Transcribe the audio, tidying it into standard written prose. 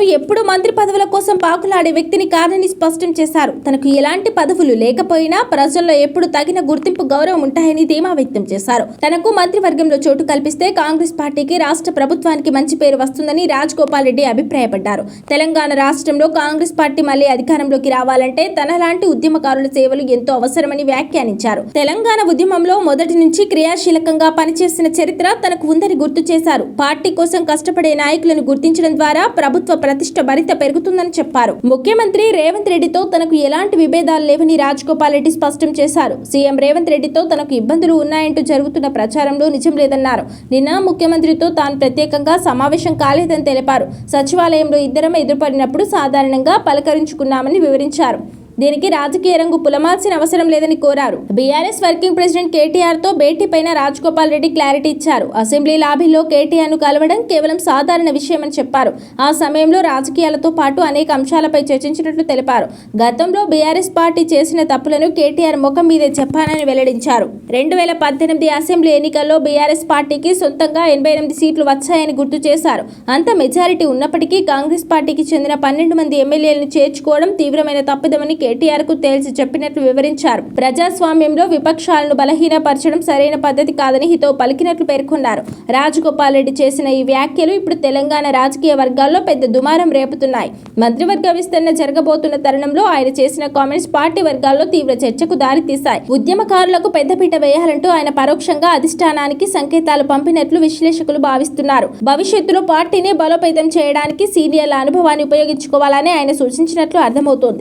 తాను ఎప్పుడు మంత్రి పదవుల కోసం పాకులాడే వ్యక్తిని కాదని స్పష్టం చేశారు. తనకు ఎలాంటి పదవులు లేకపోయినా ప్రజల్లో ఎప్పుడు తగిన గుర్తింపు, గౌరవం ఉంటాయని ధీమా వ్యక్తం చేశారు. తనకు మంత్రివర్గంలో చోటు కల్పిస్తే కాంగ్రెస్ పార్టీకి, రాష్ట్ర ప్రభుత్వానికి మంచి పేరు వస్తుందని రాజగోపాల్ రెడ్డి అభిప్రాయపడ్డారు. తెలంగాణ రాష్ట్రంలో కాంగ్రెస్ పార్టీ మళ్లీ అధికారంలోకి రావాలంటే తనలాంటి ఉద్యమకారుల సేవలు ఎంతో అవసరమని వ్యాఖ్యానించారు. తెలంగాణ ఉద్యమంలో మొదటి నుంచి క్రియాశీలకంగా పనిచేసిన చరిత్ర తనకు ఉందని గుర్తు చేశారు. పార్టీ కోసం కష్టపడే నాయకులను గుర్తించడం ద్వారా ప్రభుత్వ ప్రతిష్ట మరింత పెరుగుతుందని చెప్పారు. ముఖ్యమంత్రి రేవంత్ రెడ్డితో తనకు ఎలాంటి విభేదాలు లేవని రాజగోపాల్ రెడ్డి స్పష్టం చేశారు. సీఎం రేవంత్ రెడ్డితో తనకు ఇబ్బందులు ఉన్నాయంటూ జరుగుతున్న ప్రచారంలో నిజం లేదన్నారు. నిన్న ముఖ్యమంత్రితో తాను ప్రత్యేకంగా సమావేశం కాలేదని తెలిపారు. సచివాలయంలో ఇద్దరం ఎదురుపడినప్పుడు సాధారణంగా పలకరించుకున్నామని వివరించారు. దీనికి రాజకీయ రంగు పులమాల్సిన అవసరం లేదని కోరారు. బీఆర్ఎస్ వర్కింగ్ ప్రెసిడెంట్ కేటీఆర్ తో భేటీ పైన రాజగోపాల్ రెడ్డి క్లారిటీ ఇచ్చారు. అసెంబ్లీ లాబీలో కేటీఆర్ ను కలవడం కేవలం సాధారణ విషయమని చెప్పారు. ఆ సమయంలో రాజకీయాలతో పాటు అనేక అంశాలపై చర్చించినట్లు తెలిపారు. గతంలో బీఆర్ఎస్ పార్టీ చేసిన తప్పులను కేటీఆర్ ముఖం మీదే చెప్పానని వెల్లడించారు. 2018 అసెంబ్లీ ఎన్నికల్లో బీఆర్ఎస్ పార్టీకి సొంతంగా 88 సీట్లు వచ్చాయని గుర్తు చేశారు. అంత మెజారిటీ ఉన్నప్పటికీ కాంగ్రెస్ పార్టీకి చెందిన 12 మంది ఎమ్మెల్యేలను చేర్చుకోవడం తీవ్రమైన తప్పిదమని కేటీఆర్ కు తేల్చి చెప్పినట్లు వివరించారు. ప్రజాస్వామ్యంలో విపక్షాలను బలహీనపరచడం సరైన పద్ధతి కాదని హితవు పలికినట్లు పేర్కొన్నారు. రాజగోపాల్ రెడ్డి చేసిన ఈ వ్యాఖ్యలు ఇప్పుడు తెలంగాణ రాజకీయ వర్గాల్లో పెద్ద దుమారం రేపుతున్నాయి. మంత్రివర్గ విస్తరణ జరగబోతున్న తరుణంలో ఆయన చేసిన కామెంట్స్ పార్టీ వర్గాల్లో తీవ్ర చర్చకు దారితీశాయి. ఉద్యమకారులకు పెద్దపీట వేయాలంటూ ఆయన పరోక్షంగా అధిష్టానానికి సంకేతాలు పంపినట్లు విశ్లేషకులు భావిస్తున్నారు. భవిష్యత్తులో పార్టీని బలోపేతం చేయడానికి సీనియర్ల అనుభవాన్ని ఉపయోగించుకోవాలని ఆయన సూచించినట్లు అర్థమవుతోంది.